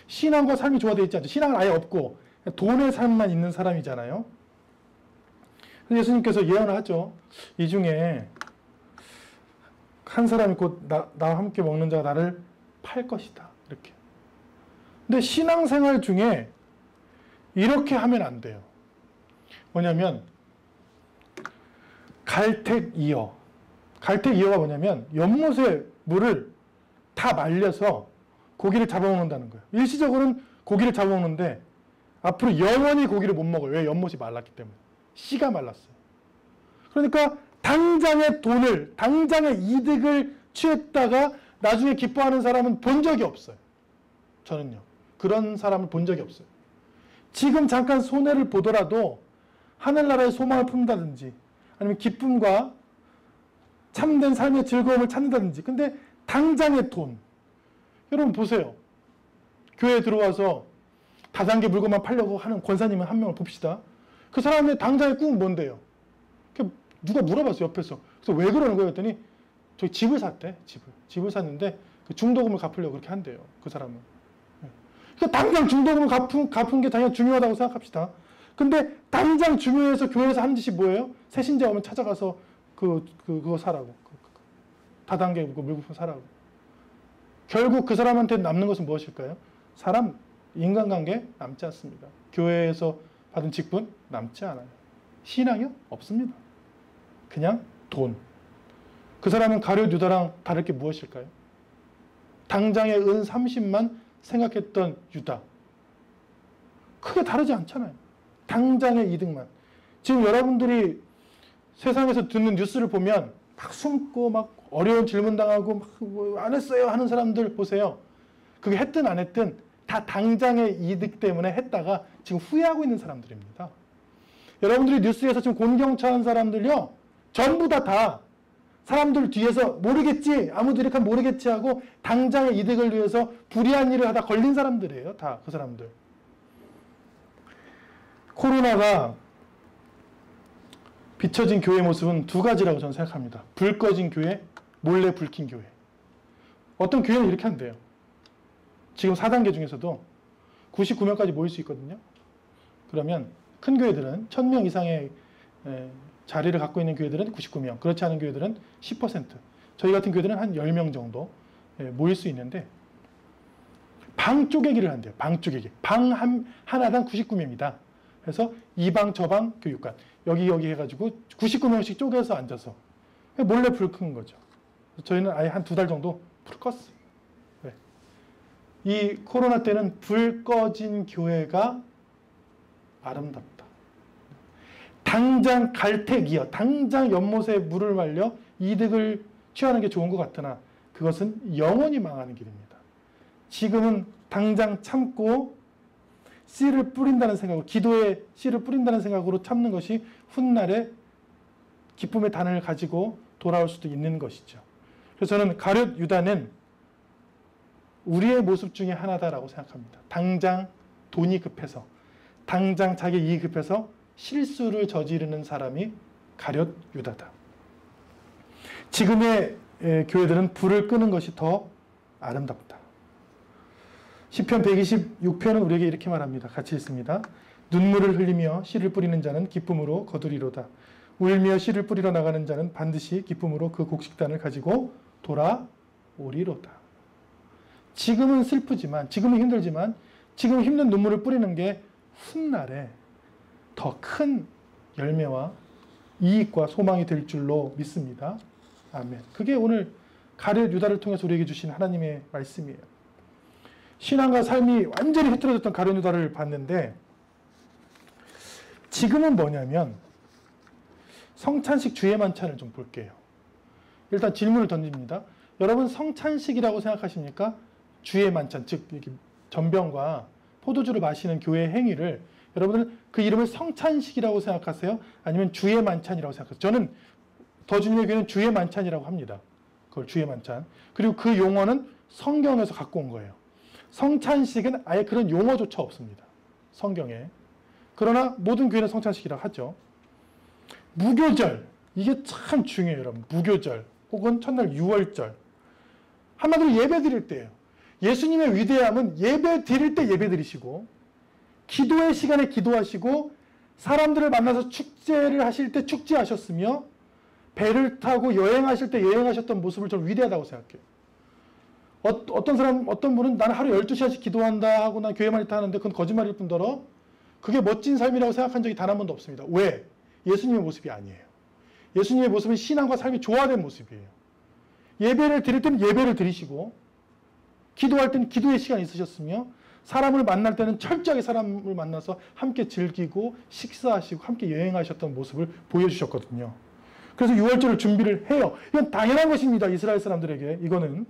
신앙과 삶이 조화되어 있지 않죠. 신앙은 아예 없고 돈의 삶만 있는 사람이잖아요. 그래서 예수님께서 예언을 하죠. 이 중에 한 사람이 곧 나와 함께 먹는 자가 나를 팔 것이다. 이렇게. 근데 신앙생활 중에 이렇게 하면 안 돼요. 뭐냐면 갈택이어. 갈택이어가 뭐냐면 연못의 물을 다 말려서 고기를 잡아먹는다는 거예요. 일시적으로는 고기를 잡아먹는데 앞으로 영원히 고기를 못 먹어요. 왜? 연못이 말랐기 때문에. 씨가 말랐어요. 그러니까 당장의 돈을, 당장의 이득을 취했다가 나중에 기뻐하는 사람은 본 적이 없어요. 저는요. 그런 사람을 본 적이 없어요. 지금 잠깐 손해를 보더라도 하늘나라의 소망을 품다든지 아니면 기쁨과 참된 삶의 즐거움을 찾는다든지. 근데 당장의 돈. 여러분 보세요. 교회에 들어와서 다단계 물건만 팔려고 하는 권사님은 한 명을 봅시다. 그 사람의 당장의 꿈은 뭔데요? 누가 물어봤어요, 옆에서. 그래서 왜 그러는 거예요? 했더니 저희 집을 샀대, 집을 샀는데 그 중도금을 갚으려고 그렇게 한대요, 그 사람은. 그러니까 당장 중도금을 갚은 게 당연히 중요하다고 생각합시다. 근데 당장 중요해서 교회에서 하는 짓이 뭐예요? 새신자 오면 찾아가서 그거 사라고. 다단계 물품 사라고. 결국 그 사람한테 남는 것은 무엇일까요? 인간관계 남지 않습니다. 교회에서 받은 직분 남지 않아요. 신앙이요? 없습니다. 그냥 돈. 그 사람은 가룟 유다랑 다를 게 무엇일까요? 당장의 은 30만 생각했던 유다. 크게 다르지 않잖아요. 당장의 이득만. 지금 여러분들이 세상에서 듣는 뉴스를 보면 막 숨고 막 어려운 질문 당하고 막 뭐 안 했어요 하는 사람들 보세요. 그게 했든 안 했든 다 당장의 이득 때문에 했다가 지금 후회하고 있는 사람들입니다. 여러분들이 뉴스에서 지금 곤경차한 사람들요. 전부 다 사람들 뒤에서 모르겠지, 아무도 이렇게 하면 모르겠지 하고 당장의 이득을 위해서 불의한 일을 하다 걸린 사람들이에요. 다 그 사람들. 코로나가 비춰진 교회 모습은 두 가지라고 저는 생각합니다. 불 꺼진 교회, 몰래 불 킨 교회. 어떤 교회는 이렇게 한대요. 지금 4단계 중에서도 99명까지 모일 수 있거든요. 그러면 큰 교회들은 1000명 이상의 자리를 갖고 있는 교회들은 99명, 그렇지 않은 교회들은 10%. 저희 같은 교회들은 한 10명 정도 모일 수 있는데 방 쪼개기를 한대요. 방 쪼개기. 방 하나당 99명이다. 그래서 이 방 저 방 교육관. 여기 해가지고 99명씩 쪼개서 앉아서 몰래 불 끄는 거죠. 저희는 아예 한 2달 정도 불 껐어요. 네. 이 코로나 때는 불 꺼진 교회가 아름답다. 당장 갈택이여, 당장 연못에 물을 말려 이득을 취하는 게 좋은 것 같으나 그것은 영원히 망하는 길입니다. 지금은 당장 참고 씨를 뿌린다는 생각으로, 기도에 씨를 뿌린다는 생각으로 참는 것이 훗날에 기쁨의 단을 가지고 돌아올 수도 있는 것이죠. 그래서 저는 가룟 유다는 우리의 모습 중에 하나다라고 생각합니다. 당장 돈이 급해서, 당장 자기 이익이 급해서 실수를 저지르는 사람이 가룟 유다다. 지금의 교회들은 불을 끄는 것이 더 아름답다. 시편 126편은 우리에게 이렇게 말합니다. 같이 읽습니다. 눈물을 흘리며 씨를 뿌리는 자는 기쁨으로 거두리로다. 울며 씨를 뿌리러 나가는 자는 반드시 기쁨으로 그 곡식단을 가지고 돌아오리로다. 오리로다. 지금은 슬프지만, 지금은 힘들지만, 지금 힘든 눈물을 뿌리는 게 훗날에 더 큰 열매와 이익과 소망이 될 줄로 믿습니다. 아멘. 그게 오늘 가룟 유다를 통해서 우리에게 주신 하나님의 말씀이에요. 신앙과 삶이 완전히 흐트러졌던 가룟 유다를 봤는데, 지금은 뭐냐면 성찬식 주의 만찬을 좀 볼게요. 일단 질문을 던집니다. 여러분, 성찬식이라고 생각하십니까? 주의 만찬, 즉 전병과 포도주를 마시는 교회 행위를 여러분은 그 이름을 성찬식이라고 생각하세요? 아니면 주의 만찬이라고 생각하세요? 저는 더 주님의 교회는 주의 만찬이라고 합니다. 그걸 주의 만찬. 그리고 그 용어는 성경에서 갖고 온 거예요. 성찬식은 아예 그런 용어조차 없습니다. 성경에. 그러나 모든 교회는 성찬식이라고 하죠. 무교절, 이게 참 중요해요, 여러분. 무교절 혹은 첫날 유월절. 한마디로 예배 드릴 때예요. 예수님의 위대함은 예배 드릴 때 예배 드리시고, 기도의 시간에 기도하시고, 사람들을 만나서 축제를 하실 때 축제하셨으며, 배를 타고 여행하실 때 여행하셨던 모습을 저는 위대하다고 생각해요. 어떤 분은 나는 하루 12시간씩 기도한다 하고 난 교회만 있다 하는데 그건 거짓말일 뿐더러 그게 멋진 삶이라고 생각한 적이 단 한 번도 없습니다. 왜? 예수님의 모습이 아니에요. 예수님의 모습은 신앙과 삶이 조화된 모습이에요. 예배를 드릴 때는 예배를 드리시고, 기도할 때는 기도의 시간이 있으셨으며, 사람을 만날 때는 철저하게 사람을 만나서 함께 즐기고 식사하시고 함께 여행하셨던 모습을 보여주셨거든요. 그래서 6월절을 준비를 해요. 이건 당연한 것입니다. 이스라엘 사람들에게 이거는.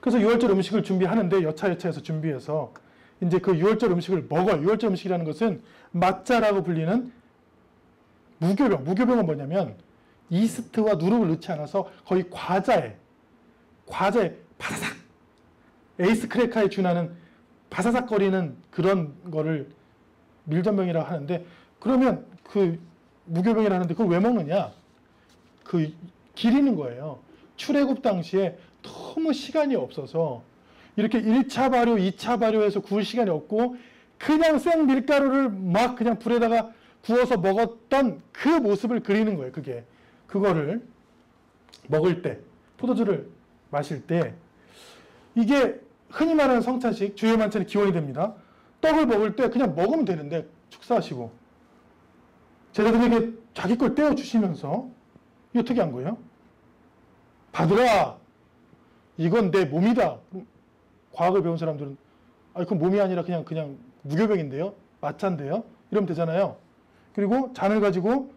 그래서 6월절 음식을 준비하는데 여차여차해서 준비해서 이제 그 6월절 음식을 먹어요. 6월절 음식이라는 것은 mat자라고 불리는 무교병. 무교병은 뭐냐면 이스트와 누룩을 넣지 않아서 거의 과자에 바사삭, 에이스 크래카에 준하는 바사삭거리는 그런 거를 밀전병이라고 하는데, 그러면 그 무교병이라 하는데 그걸 왜 먹느냐? 그 기리는 거예요. 출애굽 당시에 너무 시간이 없어서 이렇게 1차 발효, 2차 발효해서 구울 시간이 없고 그냥 생 밀가루를 막 그냥 불에다가 구워서 먹었던 그 모습을 그리는 거예요. 그거를 먹을 때, 포도주를 마실 때, 이게 흔히 말하는 성찬식, 주의 만찬의 기원이 됩니다. 떡을 먹을 때 그냥 먹으면 되는데 축사하시고 제자들에게 자기 걸 떼어주시면서 이거 어떻게 한 거예요? 받으라! 이건 내 몸이다. 과학을 배운 사람들은 그건 몸이 아니라 그냥 무교병인데요? 마찬데요? 이러면 되잖아요. 그리고 잔을 가지고,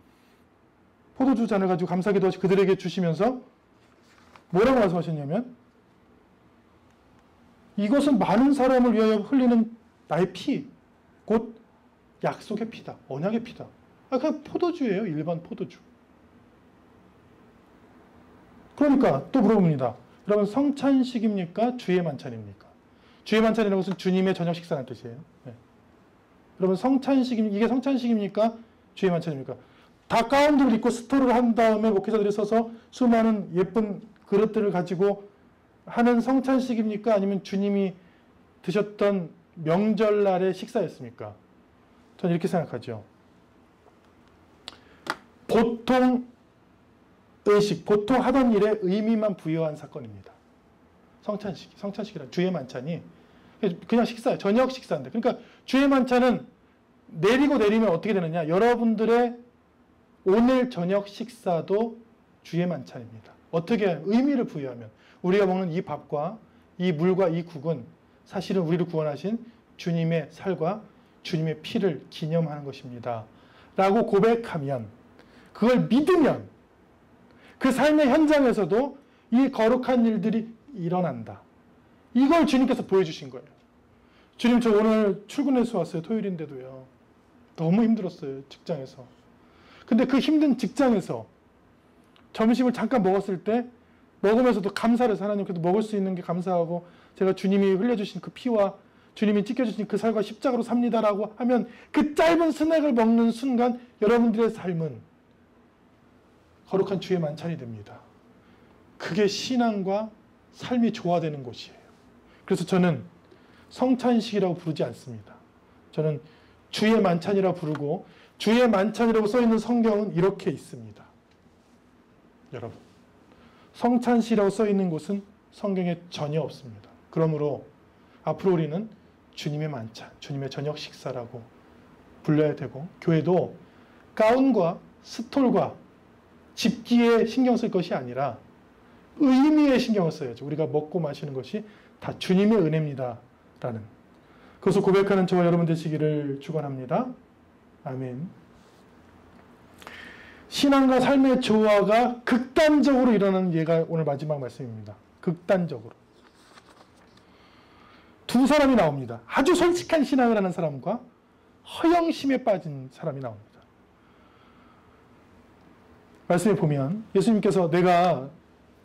포도주 잔을 가지고 감사기도 하시고 그들에게 주시면서 뭐라고 말씀하셨냐면, 이것은 많은 사람을 위하여 흘리는 나의 피, 곧 약속의 피다. 언약의 피다. 그냥 포도주예요. 일반 포도주. 그러니까 또 물어봅니다. 여러분, 성찬식입니까? 주의 만찬입니까? 주의 만찬이라는 것은 주님의 저녁 식사라는 뜻이에요. 네. 여러분, 이게 성찬식입니까? 주의 만찬입니까? 다 가운들을 입고 스토를 한 다음에 목회자들이 서서 수많은 예쁜 그릇들을 가지고 하는 성찬식입니까? 아니면 주님이 드셨던 명절날의 식사였습니까? 저는 이렇게 생각하죠. 보통 의식, 보통 하던 일에 의미만 부여한 사건입니다. 성찬식이란 주의 만찬이 그냥 식사예요. 저녁 식사인데. 그러니까 주의 만찬은 내리면 어떻게 되느냐? 여러분들의 오늘 저녁 식사도 주의 만찬입니다. 어떻게 의미를 부여하면 우리가 먹는 이 밥과 이 물과 이 국은 사실은 우리를 구원하신 주님의 살과 주님의 피를 기념하는 것입니다. 라고 고백하면, 그걸 믿으면 그 삶의 현장에서도 이 거룩한 일들이 일어난다. 이걸 주님께서 보여주신 거예요. 주님, 저 오늘 출근해서 왔어요. 토요일인데도요. 너무 힘들었어요. 직장에서. 근데 그 힘든 직장에서 점심을 잠깐 먹었을 때 먹으면서도 감사를 해서 하나님, 그래도 먹을 수 있는 게 감사하고 제가 주님이 흘려주신 그 피와 주님이 찢겨주신 그 살과 십자가로 삽니다라고 하면 그 짧은 스낵을 먹는 순간 여러분들의 삶은 거룩한 주의 만찬이 됩니다. 그게 신앙과 삶이 조화되는 곳이에요. 그래서 저는 성찬식이라고 부르지 않습니다. 저는 주의 만찬이라고 부르고, 주의 만찬이라고 써있는 성경은 이렇게 있습니다. 여러분, 성찬식이라고 써 있는 곳은 성경에 전혀 없습니다. 그러므로 앞으로 우리는 주님의 만찬, 주님의 저녁 식사라고 불러야 되고, 교회도 가운과 스톨과 집기에 신경 쓸 것이 아니라 의미에 신경을 써야죠. 우리가 먹고 마시는 것이 다 주님의 은혜입니다 라는 그것을 고백하는 저와 여러분 되시기를 축원합니다. 아멘. 신앙과 삶의 조화가 극단적으로 일어나는 예가 오늘 마지막 말씀입니다. 극단적으로. 두 사람이 나옵니다. 아주 솔직한 신앙을 하는 사람과 허영심에 빠진 사람이 나옵니다. 말씀에 보면 예수님께서 내가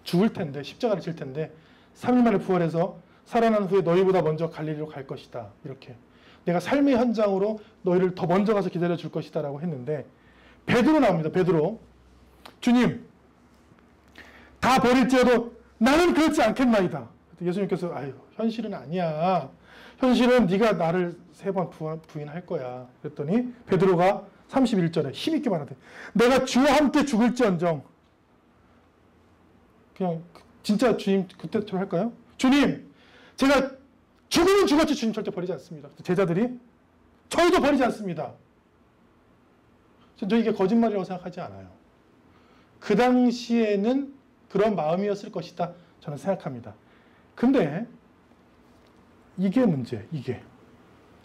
죽을 텐데, 십자가를 질 텐데 3일 만에 부활해서 살아난 후에 너희보다 먼저 갈릴리로 갈 것이다. 이렇게. 내가 삶의 현장으로 너희를 더 먼저 가서 기다려 줄 것이다 라고 했는데, 베드로 나옵니다. 베드로. 주님, 다 버릴지어도 나는 그렇지 않겠나이다. 예수님께서 아유, 현실은 아니야. 현실은 네가 나를 3번 부인할 거야. 그랬더니 베드로가 31절에 힘있게 말하되 내가 주와 함께 죽을지언정. 그냥 진짜 주님 그때처럼 할까요? 주님, 제가 죽으면 죽었지 주님 절대 버리지 않습니다. 제자들이 저희도 버리지 않습니다. 저 이게 거짓말이라고 생각하지 않아요. 그 당시에는 그런 마음이었을 것이다 저는 생각합니다. 근데 이게 문제, 이게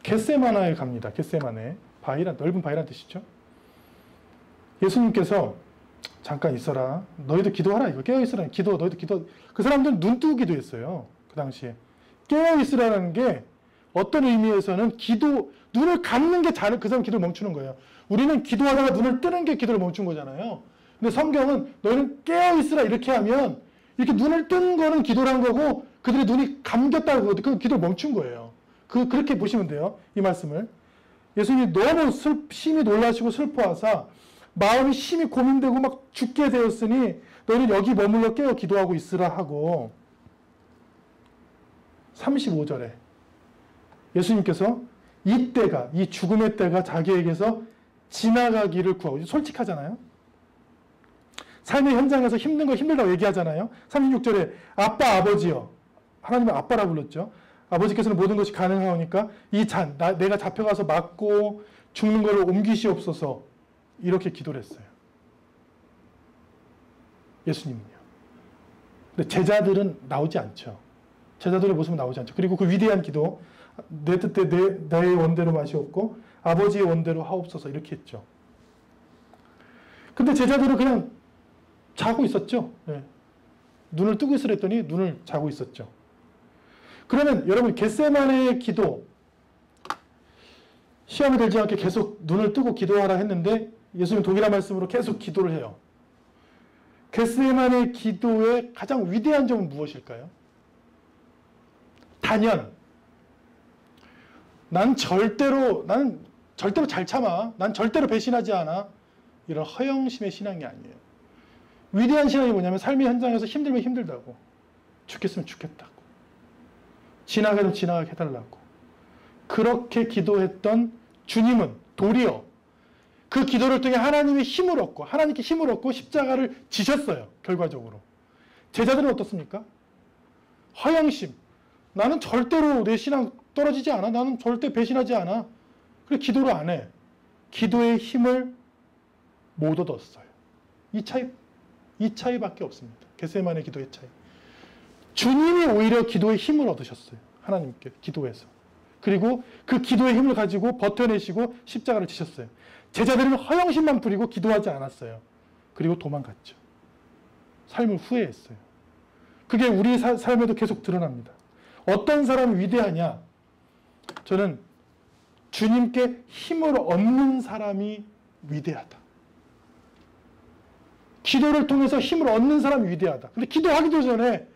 겟세마나에 갑니다. 겟세마네, 바위란, 넓은 바위란 뜻이죠. 예수님께서 잠깐 있어라, 너희도 기도하라, 이거 깨어있으라, 기도, 너희도 기도. 그 사람들은 눈 뜨고 기도했어요. 그 당시에 깨어있으라는 게 어떤 의미에서는 기도, 눈을 감는 게 그 사람 기도를 멈추는 거예요. 우리는 기도하다가 눈을 뜨는 게 기도를 멈춘 거잖아요. 근데 성경은 너희는 깨어있으라 이렇게 하면, 이렇게 눈을 뜬 거는 기도를 한 거고 그들의 눈이 감겼다고 그 기도를 멈춘 거예요. 그렇게 보시면 돼요. 이 말씀을. 예수님이 너무 심히 놀라시고 슬퍼하사 마음이 심히 고민되고 막 죽게 되었으니 너희는 여기 머물러 깨어 기도하고 있으라 하고, 35절에 예수님께서 이때가, 이 죽음의 때가 자기에게서 지나가기를 구하고, 솔직하잖아요. 삶의 현장에서 힘든 거 힘들다고 얘기하잖아요. 36절에 아빠, 아버지여, 하나님은 아빠라 불렀죠. 아버지께서는 모든 것이 가능하오니까 이 잔, 내가 잡혀가서 맞고 죽는 것을 옮기시옵소서, 이렇게 기도를 했어요. 예수님은요. 근데 제자들은 나오지 않죠. 제자들의 모습은 나오지 않죠. 그리고 그 위대한 기도, 내 뜻대 나의 원대로 마시옵고 아버지의 원대로 하옵소서, 이렇게 했죠. 근데 제자들은 그냥 자고 있었죠. 네. 눈을 뜨고 있으라 했더니 눈을 자고 있었죠. 그러면 여러분, 겟세마네의 기도, 시험이 들지 않게 계속 눈을 뜨고 기도하라 했는데 예수님 동일한 말씀으로 계속 기도를 해요. 겟세마네 기도의 가장 위대한 점은 무엇일까요? 단연, 나는 절대로 잘 참아, 난 절대로 배신하지 않아, 이런 허영심의 신앙이 아니에요. 위대한 신앙이 뭐냐면 삶의 현장에서 힘들면 힘들다고, 죽겠으면 죽겠다고, 지나가면 지나가게 해달라고, 그렇게 기도했던 주님은 도리어 그 기도를 통해 하나님의 힘을 얻고, 하나님께 힘을 얻고 십자가를 지셨어요. 결과적으로. 제자들은 어떻습니까? 허영심, 나는 절대로 내 신앙 떨어지지 않아, 나는 절대 배신하지 않아, 그래 기도를 안 해. 기도의 힘을 못 얻었어요. 이 차이밖에 없습니다. 겟세마네 기도의 차이. 주님이 오히려 기도의 힘을 얻으셨어요. 하나님께 기도해서. 그리고 그 기도의 힘을 가지고 버텨내시고 십자가를 지셨어요. 제자들은 허영심만 부리고 기도하지 않았어요. 그리고 도망갔죠. 삶을 후회했어요. 그게 우리 삶에도 계속 드러납니다. 어떤 사람이 위대하냐? 저는 주님께 힘을 얻는 사람이 위대하다. 기도를 통해서 힘을 얻는 사람이 위대하다. 근데 기도하기도 전에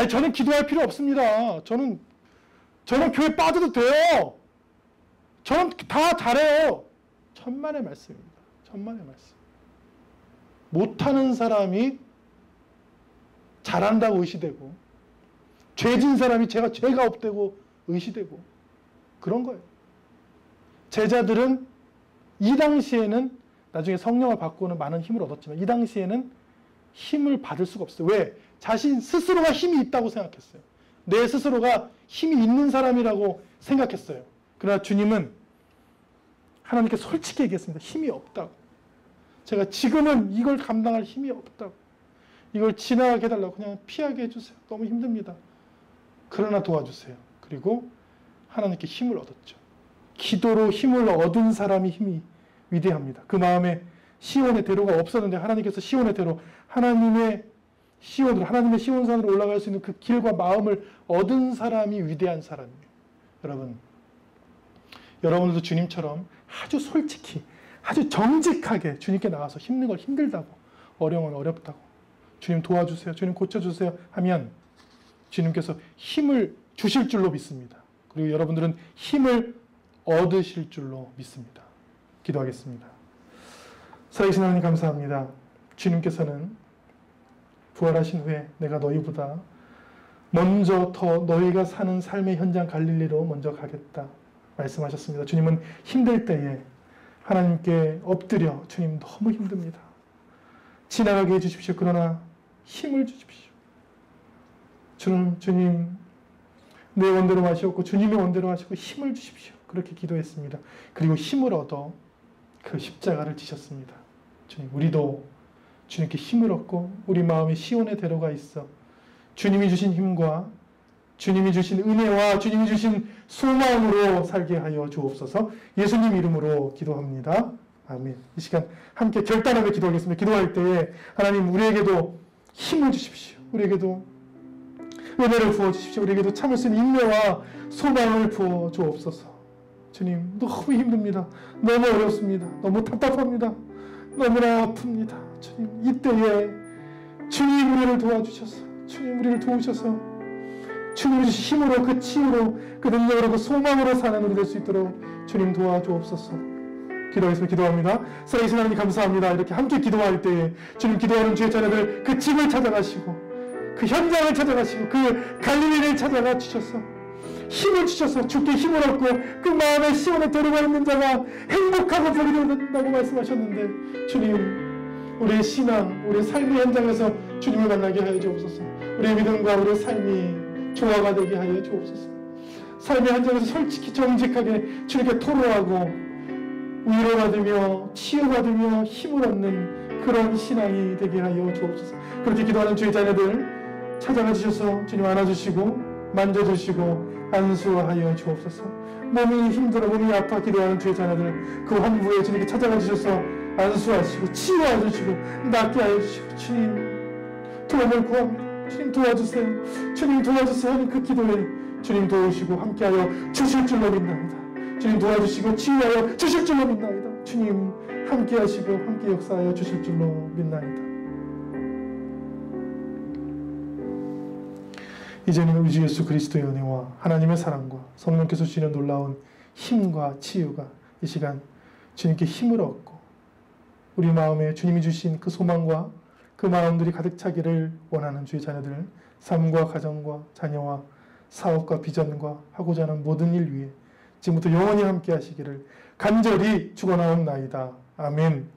저는 기도할 필요 없습니다. 저는 교회 빠져도 돼요. 저는 다 잘해요. 천만의 말씀입니다. 천만의 말씀. 못하는 사람이 잘한다고 의시되고, 죄진 사람이 죄가 없다고 의시되고, 그런 거예요. 제자들은 이 당시에는, 나중에 성령을 받고는 많은 힘을 얻었지만 이 당시에는 힘을 받을 수가 없어요. 왜? 자신 스스로가 힘이 있다고 생각했어요. 내 스스로가 힘이 있는 사람이라고 생각했어요. 그러나 주님은 하나님께 솔직히 얘기했습니다. 힘이 없다고. 제가 지금은 이걸 감당할 힘이 없다고. 이걸 지나가게 해달라고. 그냥 피하게 해주세요. 너무 힘듭니다. 그러나 도와주세요. 그리고 하나님께 힘을 얻었죠. 기도로 힘을 얻은 사람이 힘이 위대합니다. 그 마음에 시온의 대로가 없었는데 하나님께서 시온의 대로, 하나님의 시온산으로 올라갈 수 있는 그 길과 마음을 얻은 사람이 위대한 사람이에요. 여러분들도 주님처럼 아주 솔직히, 아주 정직하게 주님께 나와서 힘든 걸 힘들다고, 어려운 걸 어렵다고, 주님 도와주세요, 주님 고쳐주세요 하면 주님께서 힘을 주실 줄로 믿습니다. 그리고 여러분들은 힘을 얻으실 줄로 믿습니다. 기도하겠습니다. 살아계신 하나님 감사합니다. 주님께서는 부활하신 후에 내가 너희보다 먼저 더 너희가 사는 삶의 현장 갈릴리로 먼저 가겠다 말씀하셨습니다. 주님은 힘들 때에 하나님께 엎드려 주님 너무 힘듭니다. 지나가게 해주십시오. 그러나 힘을 주십시오. 주님 내 원대로 하시옵고 주님의 원대로 하시고 힘을 주십시오. 그렇게 기도했습니다. 그리고 힘을 얻어 그 십자가를 지셨습니다. 주님, 우리도 주님께 힘을 얻고 우리 마음에 시온의 대로가 있어 주님이 주신 힘과 주님이 주신 은혜와 주님이 주신 소망으로 살게 하여 주옵소서. 예수님 이름으로 기도합니다. 아멘. 이 시간 함께 결단하며 기도하겠습니다. 기도할 때에 하나님 우리에게도 힘을 주십시오. 우리에게도 은혜를 부어주십시오. 우리에게도 참을 수 있는 인내와 소망을 부어 주옵소서. 주님, 너무 힘듭니다. 너무 어렵습니다. 너무 답답합니다. 너무나 아픕니다. 주님, 이때에 주님 우리를 도와주셔서, 주님 우리를 도우셔서 주님 주신 힘으로, 그 치유로, 그 능력으로, 그 소망으로 사는 우리 될 수 있도록 주님 도와주옵소서. 기도하겠습니다. 기도합니다. 살아계신 하나님 감사합니다. 이렇게 함께 기도할 때에 주님, 기도하는 주의 자녀들 그 집을 찾아가시고 그 현장을 찾아가시고 그 갈릴리를 찾아가 주셔서 힘을 주셔서 주께 힘을 얻고 그 마음에 시온에 데려가 있는 자가 행복하고 복이 된다고 말씀하셨는데, 주님 우리의 신앙, 우리의 삶의 현장에서 주님을 만나게 하여 주옵소서. 우리의 믿음과 우리의 삶이 조화가 되게 하여 주옵소서. 삶의 현장에서 솔직히 정직하게 주님께 토로하고 위로받으며 치유받으며 힘을 얻는 그런 신앙이 되게 하여 주옵소서. 그렇게 기도하는 주의 자녀들 찾아가 주셔서 주님 안아주시고 만져주시고 안수하여 주옵소서. 몸이 힘들어 몸이 아파 기도하는 주의 자녀들 그 환부에 주님께 찾아가 주셔서 안수하시고 치유하여 주시고 낫게 하여 주시고 주님 도움을 구합니다. 주님 도와주세요. 주님 도와주세요 하는 그 기도에 주님 도우시고 함께하여 주실 줄로 믿나이다. 주님 도와주시고 치유하여 주실 줄로 믿나이다. 주님 함께하시고 함께 역사하여 주실 줄로 믿나이다. 이제는 우리 주 예수 그리스도의 은혜와 하나님의 사랑과 성령께서 주시는 놀라운 힘과 치유가 이 시간 주님께 힘을 얻고 우리 마음에 주님이 주신 그 소망과 그 마음들이 가득 차기를 원하는 주의 자녀들, 삶과 가정과 자녀와 사업과 비전과 하고자 하는 모든 일 위에 지금부터 영원히 함께 하시기를 간절히 축원하옵나이다. 아멘.